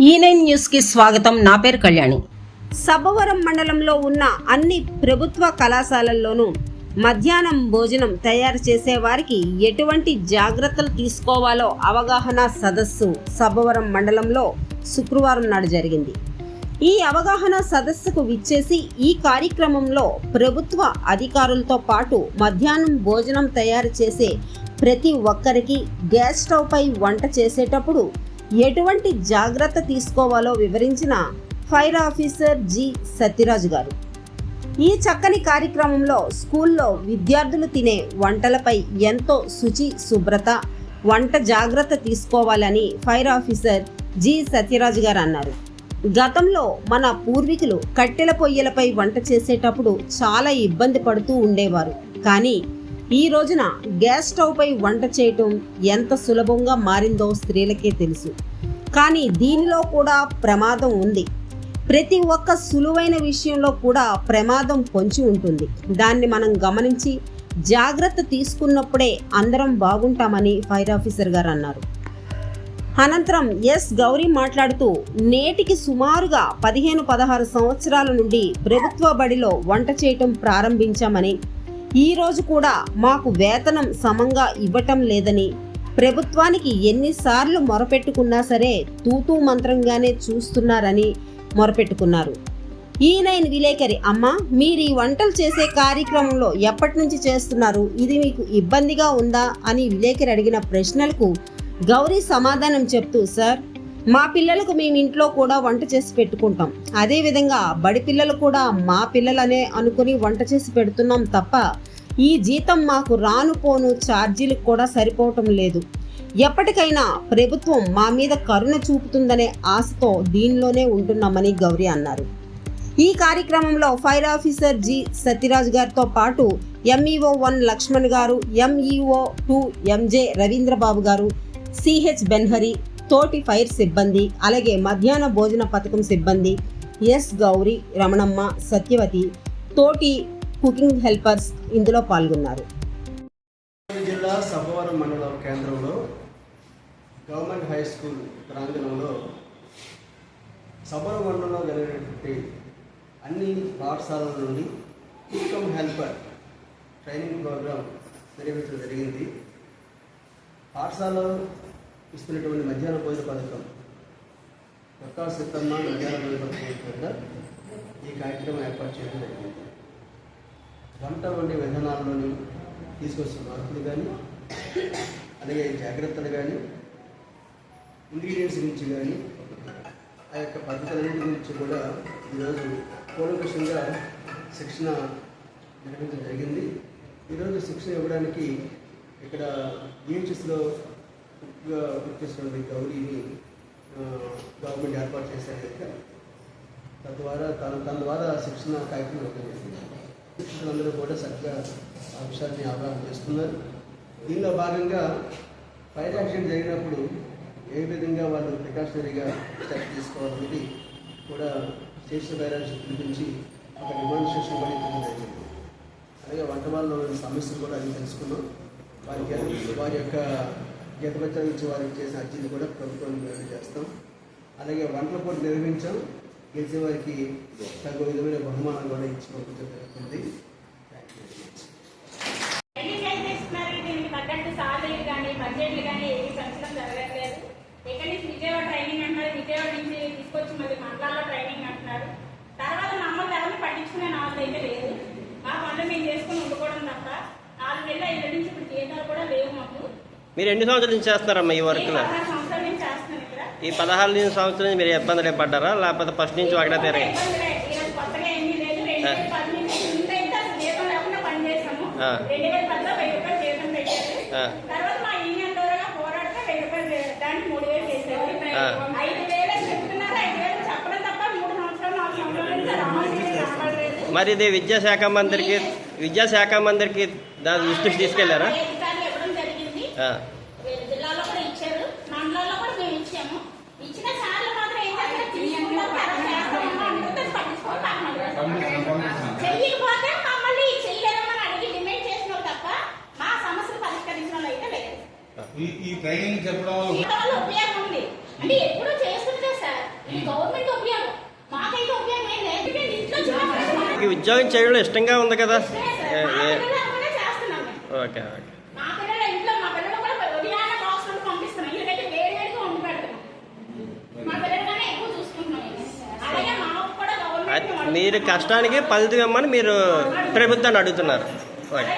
E9 news కి స్వాగతం. నా పేరు కళ్యాణి. సబ్బవరం మండలంలో ఉన్న అన్ని ప్రభుత్వ కళాశాలల్లోనూ మధ్యాహ్నం భోజనం తయారు చేసే వారికి ఎటువంటి జాగ్రత్తలు తీసుకోవాలో అవగాహన సదస్సు సబ్బవరం మండలంలో శుక్రవారం నాడు జరిగింది. ఈ అవగాహన సదస్సుకు విచ్చేసి ఈ కార్యక్రమంలో ప్రభుత్వ అధికారులతో పాటు మధ్యాహ్నం భోజనం తయారు చేసే ప్రతి ఒక్కరికి గ్యాస్ స్టవ్ పై వంట చేసేటప్పుడు ఎటువంటి జాగ్రత్త తీసుకోవాలో వివరించిన ఫైర్ ఆఫీసర్ జి సత్యరాజు గారు. ఈ చక్కని కార్యక్రమంలో స్కూల్లో విద్యార్థులు తినే వంటలపై ఎంతో శుచి శుభ్రత వంట జాగ్రత్త తీసుకోవాలని ఫైర్ ఆఫీసర్ జి సత్యరాజు గారు అన్నారు. గతంలో మన పూర్వీకులు కట్టెల పొయ్యలపై వంట చేసేటప్పుడు చాలా ఇబ్బంది పడుతూ ఉండేవారు. కానీ ఈ రోజున గ్యాస్ స్టవ్ పై వంట చేయటం ఎంత సులభంగా మారిందో స్త్రీలకే తెలుసు. కానీ దీనిలో కూడా ప్రమాదం ఉంది. ప్రతి ఒక్క సులువైన విషయంలో కూడా ప్రమాదం పొంచి ఉంటుంది. దాన్ని మనం గమనించి జాగ్రత్త తీసుకున్నప్పుడే అందరం బాగుంటామని ఫైర్ ఆఫీసర్ గారు అన్నారు. అనంతరం ఎస్ గౌరీ మాట్లాడుతూ నేటికి సుమారుగా 15-16 సంవత్సరాల నుండి ప్రభుత్వ బడిలో వంట చేయటం ప్రారంభించామని, ఈ రోజు కూడా మాకు వేతనం సమంగా ఇవ్వటం లేదని, ప్రభుత్వానికి ఎన్నిసార్లు మొరపెట్టుకున్నా సరే తూతూ మంత్రంగానే చూస్తున్నారని మొరపెట్టుకున్నారు. E9 విలేకరి అమ్మ, మీరు ఈ వంటలు చేసే కార్యక్రమంలో ఎప్పటి నుంచి చేస్తున్నారు? ఇది మీకు ఇబ్బందిగా ఉందా అని విలేకరి అడిగిన ప్రశ్నలకు గౌరీ సమాధానం చెప్తూ, సార్, మా పిల్లలకు మేము ఇంట్లో కూడా వంట చేసి పెట్టుకుంటాం. అదేవిధంగా బడి పిల్లలు కూడా మా పిల్లలనే అనుకుని వంట చేసి పెడుతున్నాం తప్ప ఈ జీతం మాకు రాను పోను ఛార్జీలకు కూడా సరిపోవటం లేదు. ఎప్పటికైనా ప్రభుత్వం మా మీద కరుణ చూపుతుందనే ఆశతో దీనిలోనే ఉంటున్నామని గౌరీ అన్నారు. ఈ కార్యక్రమంలో ఫైర్ ఆఫీసర్ జి సత్యరాజ్ గారితో పాటు MEO 1 లక్ష్మణ్ గారు, MEO 2 MJ రవీంద్రబాబు గారు, CH బెన్హరి, తోటి ఫైర్ సిబ్బంది, అలాగే మధ్యాహ్న భోజన పథకం సిబ్బంది ఎస్ గౌరీ, రమణమ్మ, సత్యవతి, తోటి కుకింగ్ హెల్పర్స్ ఇందులో పాల్గొన్నారు. జిల్లా సబ్బవరం మండల కేంద్రంలో గవర్నమెంట్ హై స్కూల్ ప్రాంగణంలో సబ్బవరం మండలంలో జరిగినటువంటి అన్ని పాఠశాలల నుండి కుకింగ్ హెల్పర్ ట్రైనింగ్ ప్రోగ్రాం నిర్వహించడం జరిగింది. పాఠశాలలో ఇస్తున్నటువంటి మధ్యాహ్న భోజన పథకం కొత్త సిద్ధమ్మ మధ్యాహ్న భోజన పథకం కింద ఈ కార్యక్రమం ఏర్పాటు చేయడం జరిగింది. వంట వండే విధానాల్లోని తీసుకొస్తున్న మార్పులు కానీ, అలాగే జాగ్రత్తలు కానీ, ఇంగ్రీడియంట్స్ గురించి కానీ, ఆ యొక్క పద్ధతులన్నింటి గురించి కూడా ఈరోజు కూలంకషంగా శిక్షణ నిర్వహించడం జరిగింది. ఈరోజు శిక్షణ ఇవ్వడానికి ఇక్కడ DHSలో గుర్తిస్తున్న గౌరీని గవర్నమెంట్ ఏర్పాటు చేశారు కనుక తన ద్వారా శిక్షణ కార్యక్రమం నిర్వహించింది. శిక్షకులందరూ కూడా చక్కగా ఆ విషయాన్ని అవగాహన చేస్తున్నారు. దీనిలో భాగంగా ఫైర్ యాక్సిడెంట్ జరిగినప్పుడు ఏ విధంగా వాళ్ళు ప్రికాషనరీగా స్టెప్ తీసుకోవాలనేది కూడా స్టేషన్ ఫైర్ యాక్సిడెంట్ పిలిపించి ఒక డెమాన్స్ట్రేషన్ కూడా ఇవ్వడం జరిగింది. అలాగే వంట వాళ్ళ సమస్యలు కూడా అన్ని తెలుసుకున్నాం. వారి యొక్క జీతభత్యాల నుంచి వారికి చేసిన అర్జీలు కూడా ప్రభుత్వానికి చేస్తాం. అలాగే వంటల పోటీ నిర్వహించాం. గెలిచే వారికి తగు విధమైన బహుమానాలు కూడా ఇచ్చి పంపించడం జరుగుతుంది. విజయవాడ ట్రైనింగ్ అంటున్నారు, విజయవాడ నుంచి తీసుకొచ్చి మళ్ళీ మండలాల్లో ట్రైనింగ్ అంటున్నారు. తర్వాత మమ్మల్ని ఎవరిని పట్టించుకునే నావత అయితే లేదు. మా పనులు మేము చేసుకుని ఉండుకోవడం తప్ప 4 నెలల ఇళ్ళ నుంచి ఇప్పుడు జీతాలు కూడా లేవు మాకు. మీరు ఎన్ని సంవత్సరాల నుంచి చేస్తారమ్మా ఈ వర్క్? 16 సంవత్సరాల నుంచి చేస్తున్నాను ఇక్కడ. ఈ 16 సంవత్సరాల నుంచి మీరు ఇబ్బందులు పడ్డారా, లేకపోతే ఫస్ట్ నుంచి ఒకటే తిరగా? కొత్తగా ఏమీ లేదు. 2010 నుంచి ఇంత అసలు జీతం లేకుండా పనిచేసాము. 2010లో 1000 రూపాయలు జీతం పెట్టారు. తర్వాత మా యూనియన్ ద్వారా పోరాడితే 1000 రూపాయలు దానికి 3000 చేశారు. 5000 చెప్తున్నారు. 5000 చెప్పడం తప్ప 3 సంవత్సరాలు 4 సంవత్సరాల నుంచి రావట్లేదు. మరి ఇది విద్యాశాఖ మంత్రికి దాని దృష్టికి తీసుకెళ్లారా? జిల్లాలో కూడా ఇచ్చారు, మండలాల్లో కూడా మేము ఇచ్చాము. ఇచ్చిన సార్లు మాత్రం ఏం చెయ్యకపోతే మమ్మల్ని చెయ్యలేమని అడిగి డిమాండ్ చేసిన తప్ప మా సమస్యలు పరిష్కరించిన వాళ్ళు అయితే లేదు. ఈ ట్రైనింగ్ చెప్పడం వల్ల ఉపయోగం ఉంది అంటే ఎప్పుడు చేస్తుంటే సార్ ఇది గవర్నమెంట్ ఉపయోగం, మాకైతే ఉపయోగం ఏం లేదు. ఎందుకంటే ఇంట్లో చిన్న పిల్లలు మీకు ఉద్యోగం చేయడంలో ఇష్టంగా ఉంది కదా? చేస్తున్నాం మేము. Okay okay. మా పిల్లల ఇంట్లో మా పిల్లలు కూడా ఉదయాన్నే బాక్స్ నుండి పంపిస్తున్నాం. వీళ్ళకైతే వేడివేడిగా వండి పెడతాం. మా పిల్లలకన్నా ఎక్కువ చూసుకుంటున్నాం. అలాగే మాకు కూడా గవర్నమెంట్ మీరు కష్టానికి ఫలితం ఇవ్వమని మీరు ప్రభుత్వాన్ని అడుగుతున్నారు. ఓకే.